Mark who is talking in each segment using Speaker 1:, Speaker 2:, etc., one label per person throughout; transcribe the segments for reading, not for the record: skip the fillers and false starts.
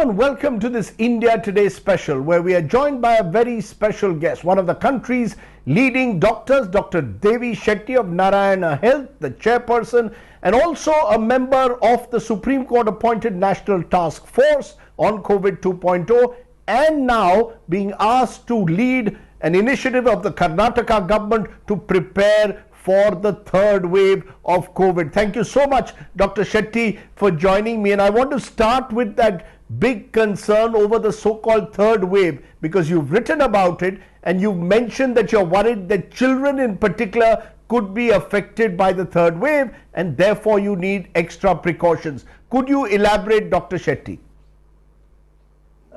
Speaker 1: everyone, welcome to this India Today special where we are joined by a very special guest, one of the country's leading doctors, Dr. Devi Shetty of Narayana Health, the chairperson and also a member of the Supreme Court appointed National Task Force on COVID 2.0, and now being asked to lead an initiative of the Karnataka government to prepare for the third wave of COVID. Thank you so much, Dr. Shetty, for joining me. And I want to start with that big concern over the so-called third wave, because you've written about it and you've mentioned that you're worried that children in particular could be affected by the third wave and therefore you need extra precautions. Could you elaborate, Dr. Shetty?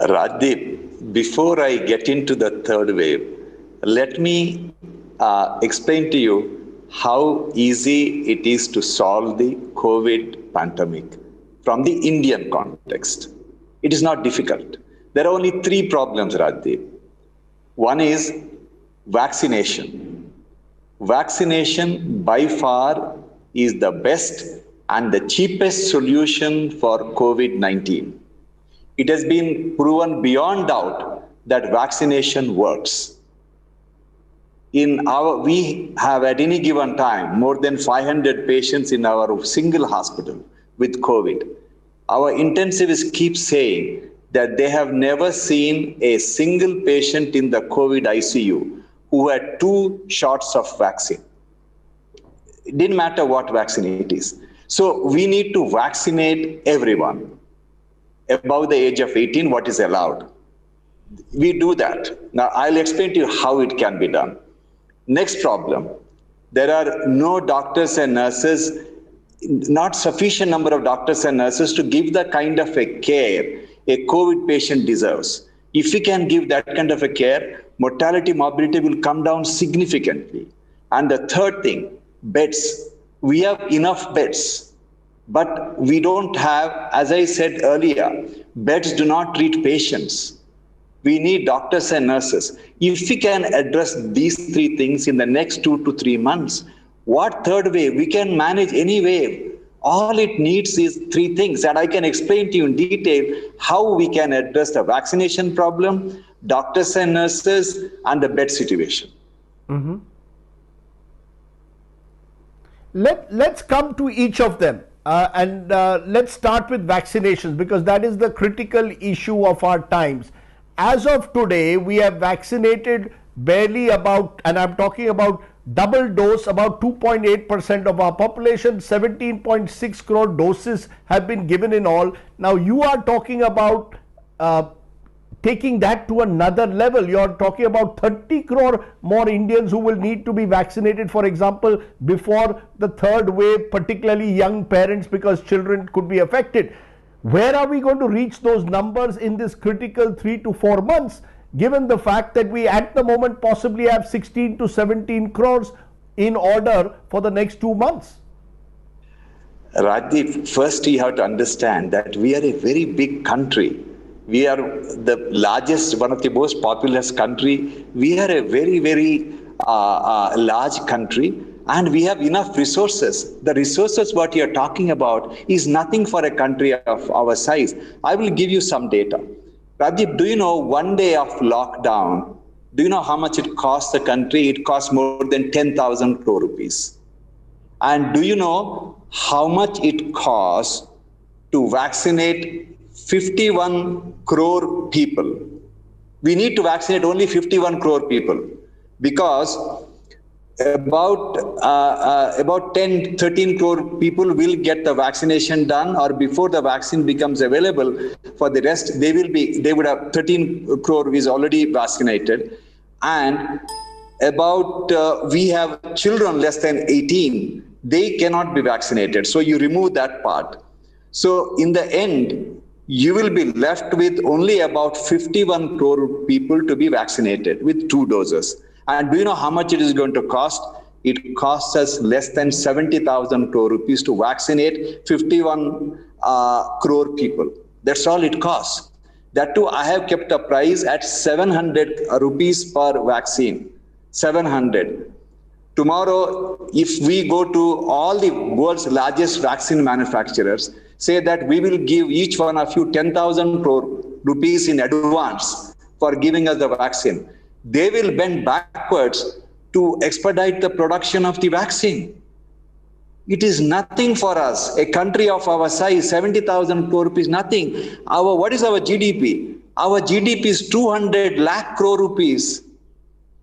Speaker 2: Rajdeep, before I get into the third wave, let me explain to you how easy it is to solve the COVID pandemic from the Indian context. It is not difficult. There are only three problems, Rajdeep. One is vaccination. Vaccination by far is the best and the cheapest solution for COVID-19. It has been proven beyond doubt that vaccination works. We have at any given time more than 500 patients in our single hospital with COVID. Our intensivists keep saying that they have never seen a single patient in the COVID ICU who had 2 shots of vaccine. It didn't matter what vaccine it is. So we need to vaccinate everyone above the age of 18, what is allowed. We do that. Now I'll explain to you how it can be done. Next problem, there are no doctors and nurses, not sufficient number of doctors and nurses to give the kind of a care a COVID patient deserves. If we can give that kind of a care, mortality, morbidity will come down significantly. And the third thing, beds. We have enough beds, but we don't have, as I said earlier, beds do not treat patients. We need doctors and nurses. If we can address these three things in the next 2 to 3 months, what third wave? We can manage any wave. All it needs is 3 things. And I can explain to you in detail how we can address the vaccination problem, doctors and nurses, and the bed situation.
Speaker 1: Mm-hmm. Let's come to each of them. And let's start with vaccinations, because that is the critical issue of our times. As of today, we have vaccinated barely about, and I'm talking about double dose, about 2.8% of our population. 17.6 crore doses have been given in all. Now you are talking about taking that to another level. You're talking about 30 crore more Indians who will need to be vaccinated, for example, before the third wave, particularly young parents, because children could be affected. Where are we going to reach those numbers in this critical 3 to 4 months, given the fact that we at the moment possibly have 16 to 17 crores in order for the next 2 months?
Speaker 2: Rajdeep, first you have to understand that we are a very big country. We are the largest, one of the most populous country. We are a very, very large country. And we have enough resources. The resources what you're talking about is nothing for a country of our size. I will give you some data. Rajdeep, do you know 1 day of lockdown, do you know how much it costs the country? It costs more than 10,000 crore rupees. And do you know how much it costs to vaccinate 51 crore people? We need to vaccinate only 51 crore people, because about 10-13 crore people will get the vaccination done, or before the vaccine becomes available. For the rest, they would have 13 crore is already vaccinated. And about we have children less than 18, they cannot be vaccinated. So you remove that part. So in the end, you will be left with only about 51 crore people to be vaccinated with 2 doses. And do you know how much it is going to cost? It costs us less than 70,000 crore rupees to vaccinate 51 crore people. That's all it costs. That too, I have kept a price at 700 rupees per vaccine. 700. Tomorrow, if we go to all the world's largest vaccine manufacturers, say that we will give each one of you 10,000 crore rupees in advance for giving us the vaccine, they will bend backwards to expedite the production of the vaccine. It is nothing for us. A country of our size, 70,000 crore rupees, nothing. What is our GDP? Our GDP is 200 lakh crore rupees.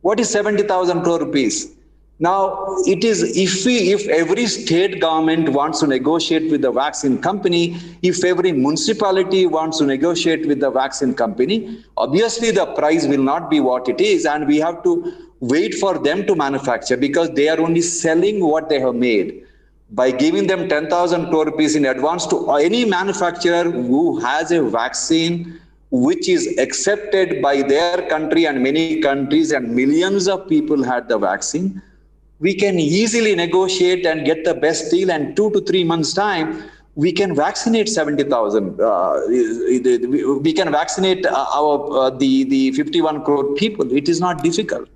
Speaker 2: What is 70,000 crore rupees? Now, it is if every state government wants to negotiate with the vaccine company, if every municipality wants to negotiate with the vaccine company, obviously the price will not be what it is, and we have to wait for them to manufacture because they are only selling what they have made. By giving them 10,000 crore rupees in advance to any manufacturer who has a vaccine which is accepted by their country and many countries, and millions of people had the vaccine, we can easily negotiate and get the best deal, and 2 to 3 months time we can vaccinate 70,000. We can vaccinate the 51 crore people. It is not difficult.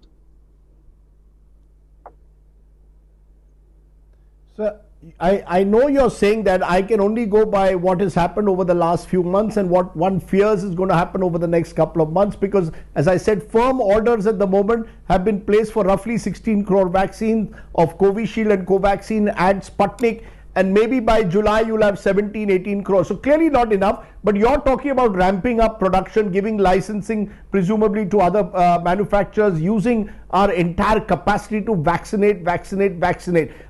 Speaker 1: So I know you're saying that I can only go by what has happened over the last few months and what one fears is going to happen over the next couple of months, because as I said, firm orders at the moment have been placed for roughly 16 crore vaccines of Covishield and Covaxin and Sputnik, and maybe by July you'll have 17, 18 crores. So clearly not enough, but you're talking about ramping up production, giving licensing presumably to other manufacturers, using our entire capacity to vaccinate.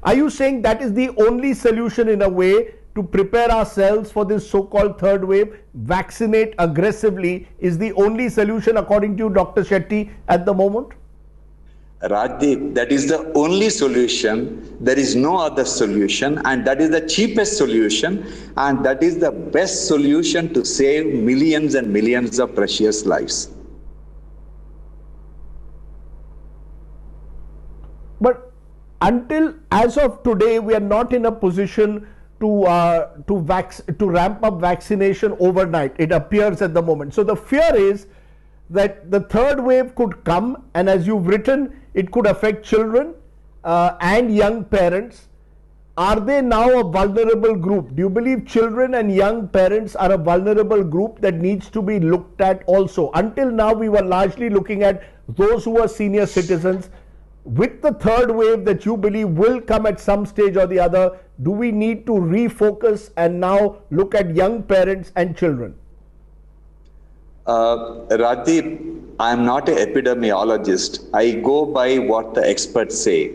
Speaker 1: Are you saying that is the only solution in a way to prepare ourselves for this so-called third wave? Vaccinate aggressively is the only solution according to you, Dr. Shetty, at the moment?
Speaker 2: Rajdeep, that is the only solution. There is no other solution, and that is the cheapest solution, and that is the best solution to save millions and millions of precious lives.
Speaker 1: But until as of today, we are not in a position to ramp up vaccination overnight, it appears at the moment. So the fear is that the third wave could come, and as you've written, it could affect children and young parents. Are they now a vulnerable group? Do you believe children and young parents are a vulnerable group that needs to be looked at also? Until now, we were largely looking at those who are senior citizens. With the third wave that you believe will come at some stage or the other, do we need to refocus and now look at young parents and children?
Speaker 2: Rajdeep, I am not an epidemiologist. I go by what the experts say.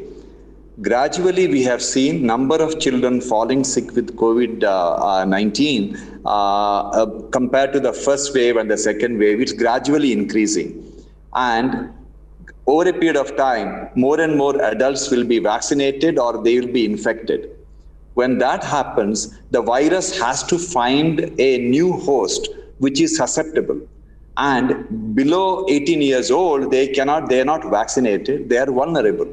Speaker 2: Gradually, we have seen number of children falling sick with COVID-19 compared to the first wave and the second wave. It's gradually increasing. And over a period of time, more and more adults will be vaccinated or they will be infected. When that happens, the virus has to find a new host which is susceptible. And below 18 years old, they are not vaccinated, they are vulnerable.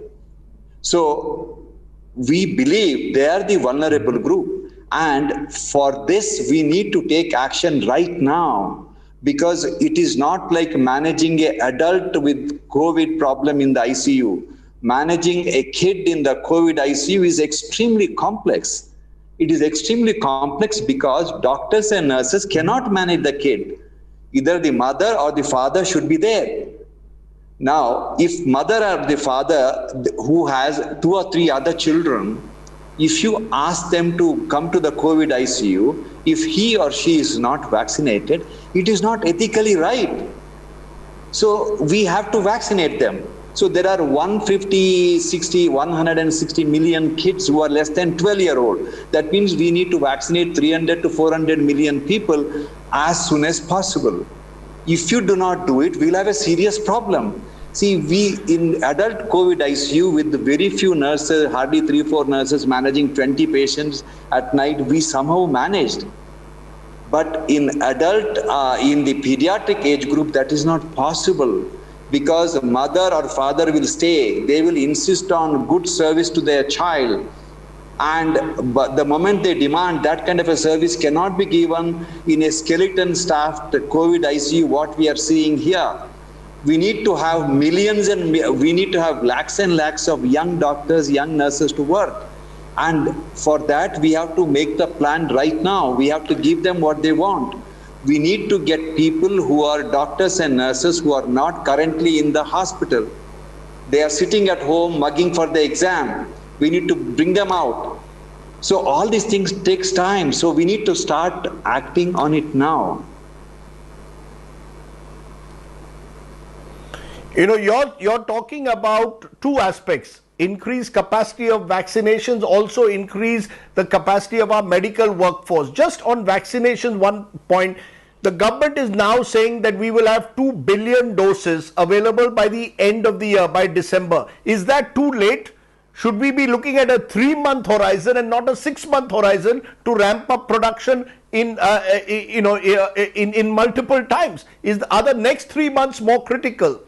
Speaker 2: So we believe they are the vulnerable group. And for this, we need to take action right now, because it is not like managing an adult with COVID problem in the ICU. Managing a kid in the COVID ICU is extremely complex. It is extremely complex because doctors and nurses cannot manage the kid. Either the mother or the father should be there. Now, if mother or the father who has 2 or 3 other children, if you ask them to come to the COVID ICU, if he or she is not vaccinated, it is not ethically right. So we have to vaccinate them. So there are 160 million kids who are less than 12-year-old. That means we need to vaccinate 300 to 400 million people as soon as possible. If you do not do it, we'll have a serious problem. See, we in adult COVID ICU with very few nurses, hardly 3-4 nurses managing 20 patients at night, we somehow managed. But in adult, in the pediatric age group, that is not possible, because mother or father will stay. They will insist on good service to their child. But the moment they demand that kind of a service cannot be given in a skeleton staffed COVID ICU, what we are seeing here. We need to have millions and we need to have lakhs and lakhs of young doctors, young nurses to work. And for that, we have to make the plan right now. We have to give them what they want. We need to get people who are doctors and nurses who are not currently in the hospital. They are sitting at home mugging for the exam. We need to bring them out. So all these things takes time. So we need to start acting on it now.
Speaker 1: You know, you're talking about two aspects: increase capacity of vaccinations, also increase the capacity of our medical workforce. Just on vaccinations, one point, the government is now saying that we will have 2 billion doses available by the end of the year, by December. Is that too late? Should we be looking at a 3-month horizon and not a 6-month horizon to ramp up production in multiple times? Are the next 3 months more critical?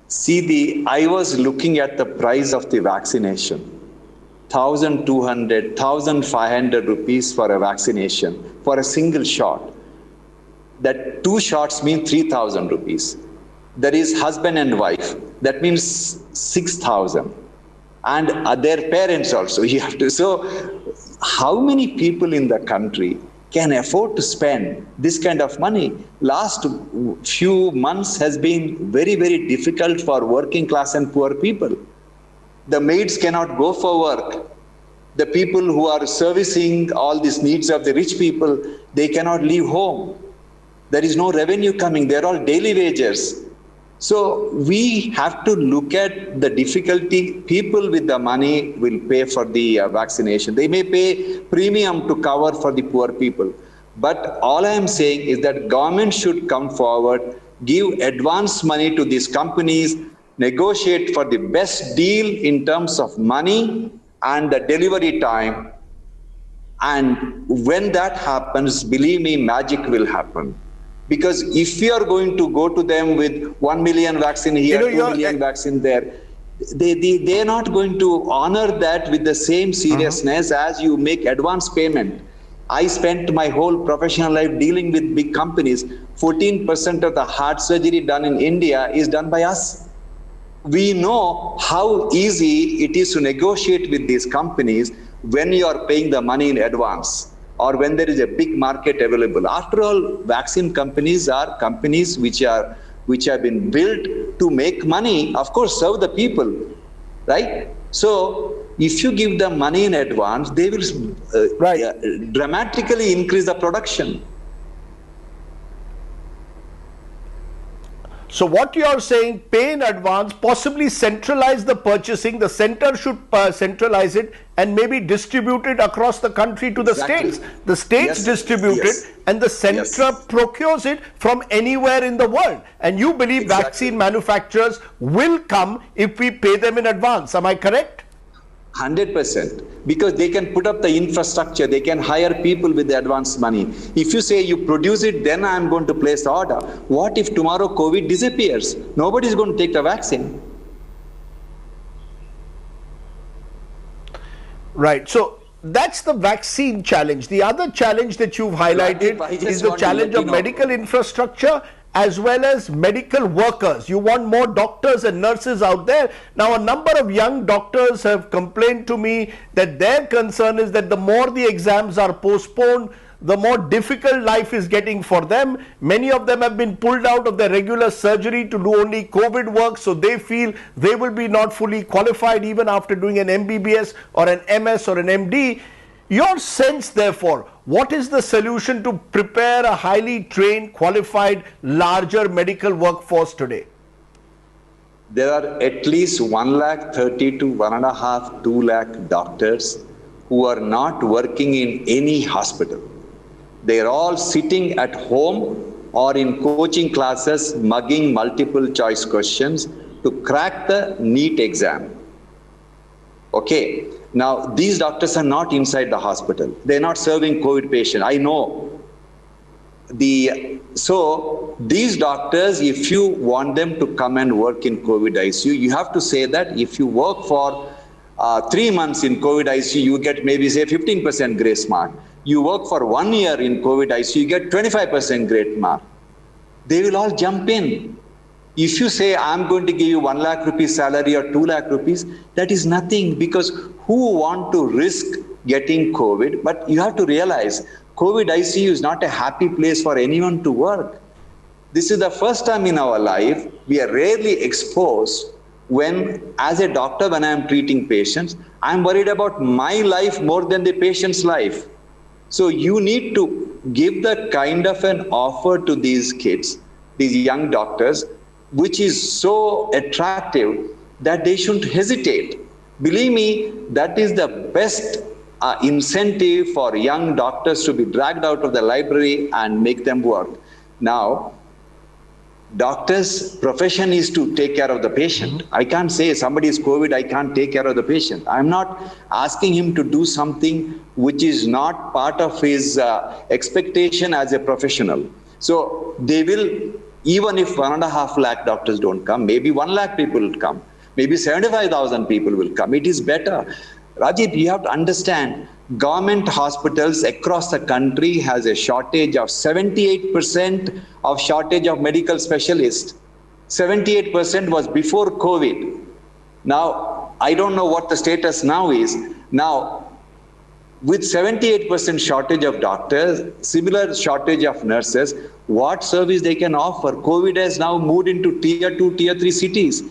Speaker 2: See, I was looking at the price of the vaccination. 1,200, 1,500 rupees for a vaccination for a single shot. That 2 shots mean 3,000 rupees. There is husband and wife. That means 6,000. And their parents also. You have to. So how many people in the country can afford to spend this kind of money? Last few months has been very, very difficult for working class and poor people. The maids cannot go for work. The people who are servicing all these needs of the rich people, they cannot leave home. There is no revenue coming. They're all daily wagers. So we have to look at the difficulty. People with the money will pay for the vaccination. They may pay premium to cover for the poor people. But all I am saying is that government should come forward, give advance money to these companies, negotiate for the best deal in terms of money and the delivery time. And when that happens, believe me, magic will happen. Because if you are going to go to them with 1 million vaccine here, 2 million vaccine there, they are not going to honor that with the same seriousness as you make advance payment. I spent my whole professional life dealing with big companies. 14% of the heart surgery done in India is done by us. We know how easy it is to negotiate with these companies when you are paying the money in advance, or when there is a big market available. After all, vaccine companies are companies which have been built to make money, of course, serve the people, right? So if you give them money in advance, they will dramatically increase the production.
Speaker 1: So what you are saying, pay in advance, possibly centralize the purchasing. The center should centralize it and maybe distribute it across the country to the states. The states distribute it and the center procures it from anywhere in the world. And you believe vaccine manufacturers will come if we pay them in advance. Am I correct?
Speaker 2: 100%, because they can put up the infrastructure, they can hire people with the advance money. If you say you produce it, then I'm going to place the order. What if tomorrow COVID disappears? Nobody is going to take the vaccine.
Speaker 1: Right. So that's the vaccine challenge. The other challenge that you've highlighted is the challenge of medical infrastructure as well as medical workers. You want more doctors and nurses out there. Now, a number of young doctors have complained to me that their concern is that the more the exams are postponed, the more difficult life is getting for them. Many of them have been pulled out of their regular surgery to do only COVID work, so they feel they will be not fully qualified even after doing an MBBS or an MS or an MD. Your sense, therefore, what is the solution to prepare a highly trained, qualified, larger medical workforce today?
Speaker 2: There are at least 130,000 to 1.5, 2 lakh doctors who are not working in any hospital. They are all sitting at home or in coaching classes, mugging multiple choice questions to crack the NEET exam. Okay. Now, these doctors are not inside the hospital. They're not serving COVID patients. I know. So these doctors, if you want them to come and work in COVID ICU, you have to say that if you work for 3 months in COVID ICU, you get maybe say 15% grace mark. You work for 1 year in COVID ICU, you get 25% grace mark. they will all jump in. If you say, I'm going to give you 1 lakh rupees salary or 2 lakh rupees, that is nothing, because who want to risk getting COVID? But you have to realize, COVID ICU is not a happy place for anyone to work. This is the first time in our life we are rarely exposed when, as a doctor, when I am treating patients, I'm worried about my life more than the patient's life. So you need to give the kind of an offer to these kids, these young doctors, which is so attractive that they shouldn't hesitate. Believe me, that is the best incentive for young doctors to be dragged out of the library and make them work. Now, doctors' profession is to take care of the patient. I can't say somebody is COVID, I can't take care of the patient. I'm not asking him to do something which is not part of his expectation as a professional. So they will, even if 1.5 lakh doctors don't come, maybe 1 lakh people will come, maybe 75,000 people will come. It is better. Rajiv, you have to understand, government hospitals across the country has a shortage of 78% of shortage of medical specialists. 78% was before COVID. Now, I don't know what the status now is. Now, with 78% shortage of doctors, similar shortage of nurses, what service they can offer? COVID has now moved into tier 2, tier 3 cities.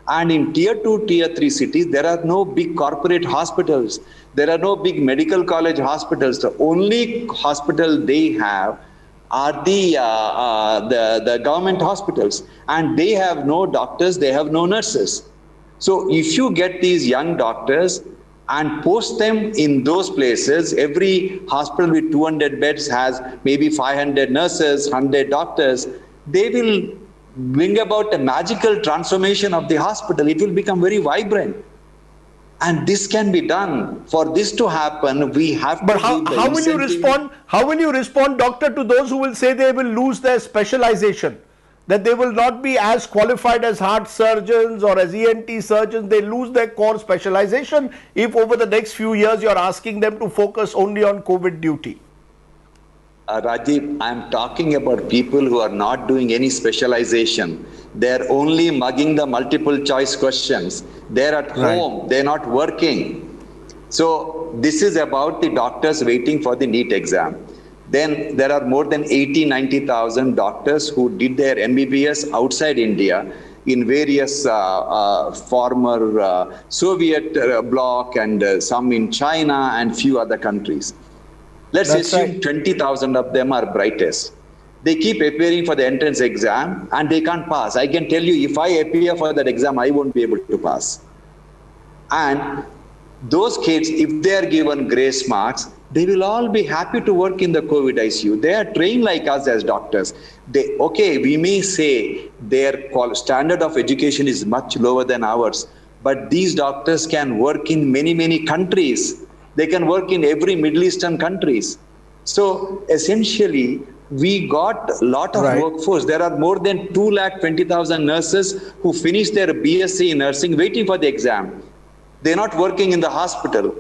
Speaker 2: And in tier 2, tier 3 cities, there are no big corporate hospitals. There are no big medical college hospitals. The only hospital they have are the government hospitals. And they have no doctors, they have no nurses. So if you get these young doctors and post them in those places, every hospital with 200 beds has maybe 500 nurses, 100 doctors, they will bring about a magical transformation of the hospital. It will become very vibrant. And this can be done. For this to happen, we have to.
Speaker 1: But how will you respond? How will you respond, doctor, to those who will say they will lose their specialization? That they will not be as qualified as heart surgeons or as ENT surgeons. They lose their core specialization if over the next few years you're asking them to focus only on COVID duty.
Speaker 2: Rajiv, I'm talking about people who are not doing any specialization. They're only mugging the multiple choice questions. They're at home, they're not working. So this is about the doctors waiting for the NEET exam. Then there are more than 90,000 doctors who did their MBBS outside India in various former Soviet bloc and some in China and few other countries. Let's assume 20,000 of them are brightest. They keep appearing for the entrance exam and they can't pass. I can tell you, if I appear for that exam, I won't be able to pass. And those kids, if they are given grace marks, they will all be happy to work in the COVID ICU. They are trained like us as doctors. Okay, we may say their standard of education is much lower than ours, but these doctors can work in many, many countries. They can work in every Middle Eastern countries. So essentially, we got a lot of workforce. There are more than 220,000 nurses who finished their BSc in nursing waiting for the exam. They're not working in the hospital.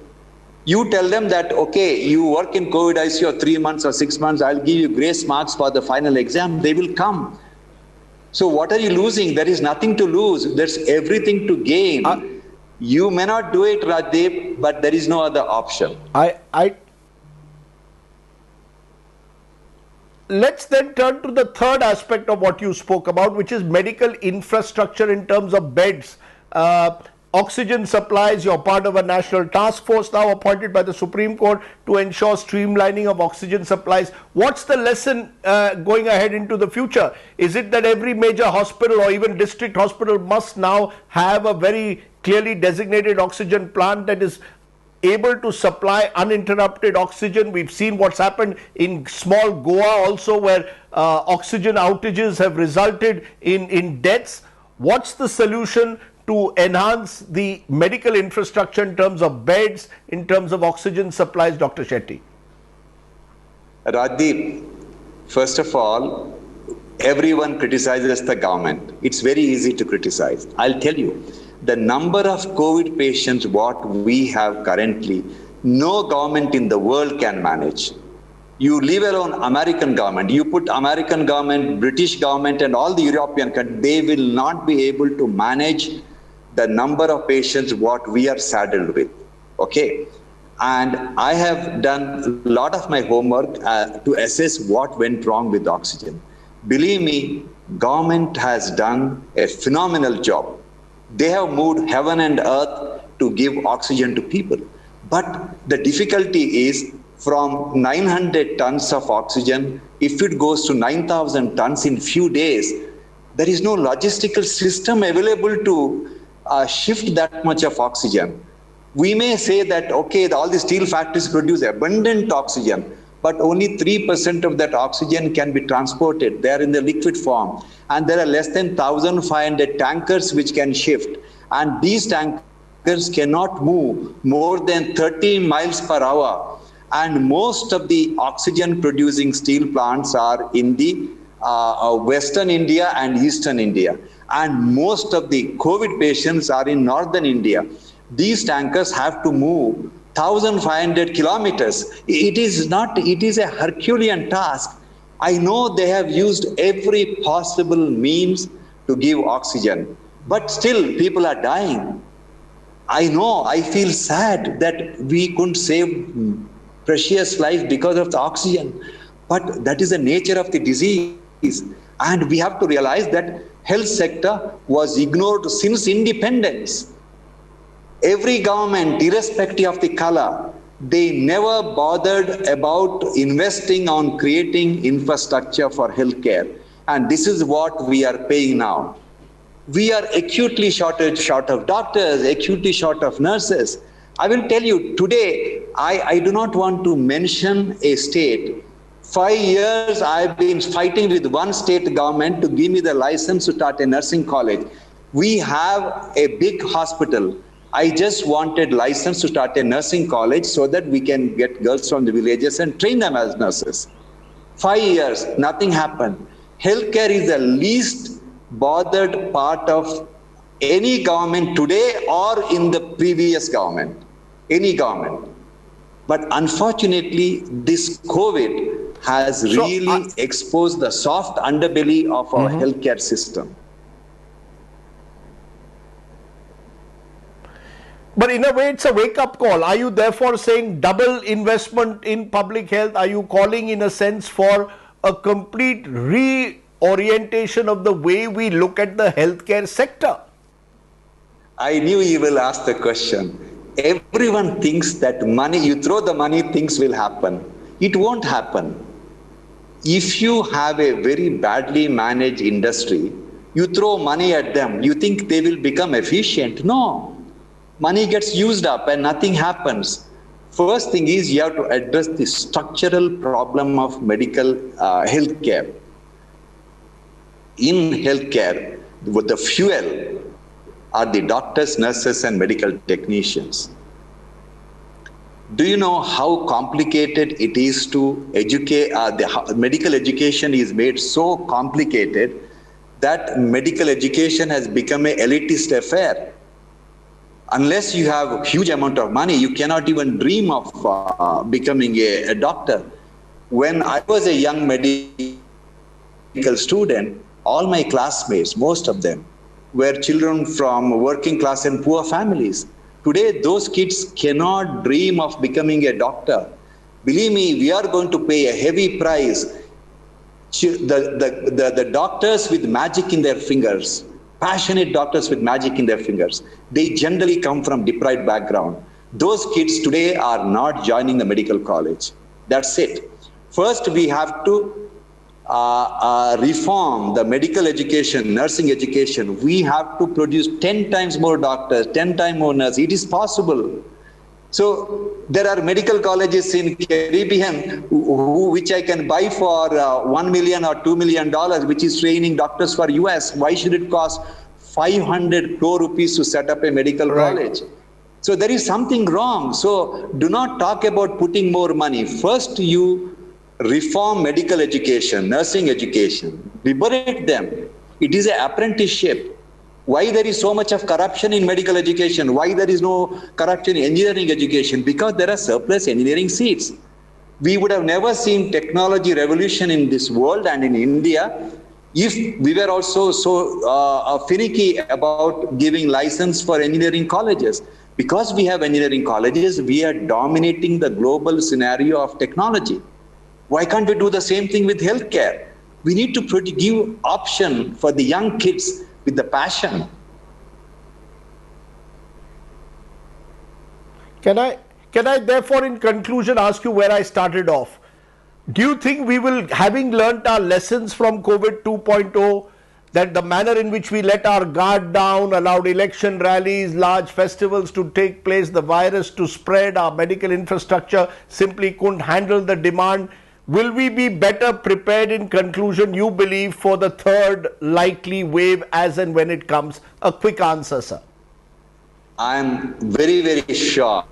Speaker 2: You tell them that, okay, you work in COVID ICU 3 months or 6 months, I'll give you grace marks for the final exam. They will come. So what are you losing? There is nothing to lose. There's everything to gain. You may not do it, Rajdeep, but there is no other option.
Speaker 1: Let's then turn to the third aspect of what you spoke about, which is medical infrastructure in terms of beds. Oxygen supplies. You're part of a national task force now appointed by the Supreme Court to ensure streamlining of oxygen supplies. What's the lesson going ahead into the future? Is it that every major hospital or even district hospital must now have a very clearly designated oxygen plant that is able to supply uninterrupted oxygen? We've seen what's happened in small Goa also, where oxygen outages have resulted in deaths. What's the solution to enhance the medical infrastructure in terms of beds, in terms of oxygen supplies, Dr. Shetty?
Speaker 2: Rajdeep, first of all, everyone criticizes the government. It's very easy to criticize. I'll tell you, the number of COVID patients what we have currently, no government in the world can manage. You leave alone American government, you put American government, British government and all the European countries, they will not be able to manage the number of patients what we are saddled with. Okay. And I have done a lot of my homework to assess what went wrong with oxygen. Believe me, government has done a phenomenal job. They have moved heaven and earth to give oxygen to people. But the difficulty is from 900 tons of oxygen, if it goes to 9,000 tons in few days, there is no logistical system available to shift that much of oxygen. We may say that, okay, all the steel factories produce abundant oxygen, but only 3% of that oxygen can be transported. They are in the liquid form. And there are less than 1,500 tankers which can shift. And these tankers cannot move more than 30 miles per hour. And most of the oxygen producing steel plants are in the Western India and Eastern India. And most of the COVID patients are in Northern India. These tankers have to move 1,500 kilometers. It is a Herculean task. I know they have used every possible means to give oxygen, but still people are dying. I know, I feel sad that we couldn't save precious life because of the oxygen, but that is the nature of the disease. And we have to realize that health sector was ignored since independence. Every government, irrespective of the color, they never bothered about investing on creating infrastructure for healthcare. And this is what we are paying now. We are acutely short of doctors, acutely short of nurses. I will tell you, today, I do not want to mention a state. 5 years I've been fighting with one state government to give me the license to start a nursing college. We have a big hospital. I just wanted license to start a nursing college so that we can get girls from the villages and train them as nurses. 5 years, nothing happened. Healthcare is the least bothered part of any government today or in the previous government, any government. But unfortunately, this COVID has really exposed the soft underbelly of our healthcare system.
Speaker 1: But in a way, it's a wake-up call. Are you therefore saying double investment in public health? Are you calling, in a sense, for a complete reorientation of the way we look at the healthcare sector?
Speaker 2: I knew you will ask the question. Everyone thinks that money, you throw the money, things will happen. It won't happen. If you have a very badly managed industry, you throw money at them, you think they will become efficient? No. Money gets used up and nothing happens. First thing is you have to address the structural problem of medical healthcare. In healthcare, the fuel are the doctors, nurses, and medical technicians. Do you know how complicated it is to educate? Medical education is made so complicated that medical education has become an elitist affair. Unless you have a huge amount of money, you cannot even dream of becoming a doctor. When I was a young medical student, all my classmates, most of them, were children from working class and poor families. Today, those kids cannot dream of becoming a doctor. Believe me, we are going to pay a heavy price. The doctors with magic in their fingers, passionate doctors with magic in their fingers, they generally come from deprived background. Those kids today are not joining the medical college. That's it. First, we have to reform the medical education, nursing education. We have to produce 10 times more doctors, 10 times more nurses. It is possible. So there are medical colleges in Caribbean which I can buy for $1 million or $2 million, which is training doctors for US. Why should it cost 500 crore rupees to set up a medical college? So there is something wrong. So do not talk about putting more money. First, you reform medical education, nursing education, liberate them. It is an apprenticeship. Why there is so much of corruption in medical education? Why there is no corruption in engineering education? Because there are surplus engineering seats. We would have never seen technology revolution in this world and in India if we were also so finicky about giving license for engineering colleges. Because we have engineering colleges, we are dominating the global scenario of technology. Why can't we do the same thing with healthcare? We need to give option for the young kids with the passion.
Speaker 1: Can I therefore in conclusion ask you where I started off? Do you think we will, having learnt our lessons from COVID 2.0, that the manner in which we let our guard down, allowed election rallies, large festivals to take place, the virus to spread, our medical infrastructure simply couldn't handle the demand? Will we be better prepared in conclusion, you believe, for the third likely wave as and when it comes? A quick answer, sir.
Speaker 2: I'm very, very sure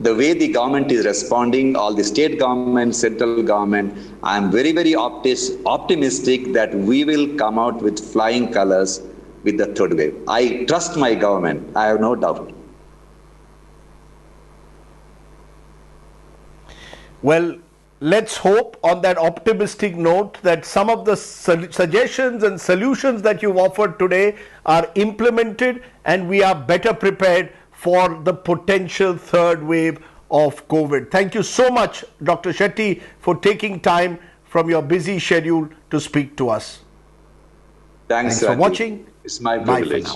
Speaker 2: the way the government is responding, all the state government, central government, I'm very, very optimistic that we will come out with flying colors with the third wave. I trust my government. I have no doubt.
Speaker 1: Well, let's hope on that optimistic note that some of the suggestions and solutions that you've offered today are implemented and we are better prepared for the potential third wave of COVID. Thank you so much, Dr. Shetty, for taking time from your busy schedule to speak to us.
Speaker 2: Thanks
Speaker 1: for watching.
Speaker 2: It's my privilege.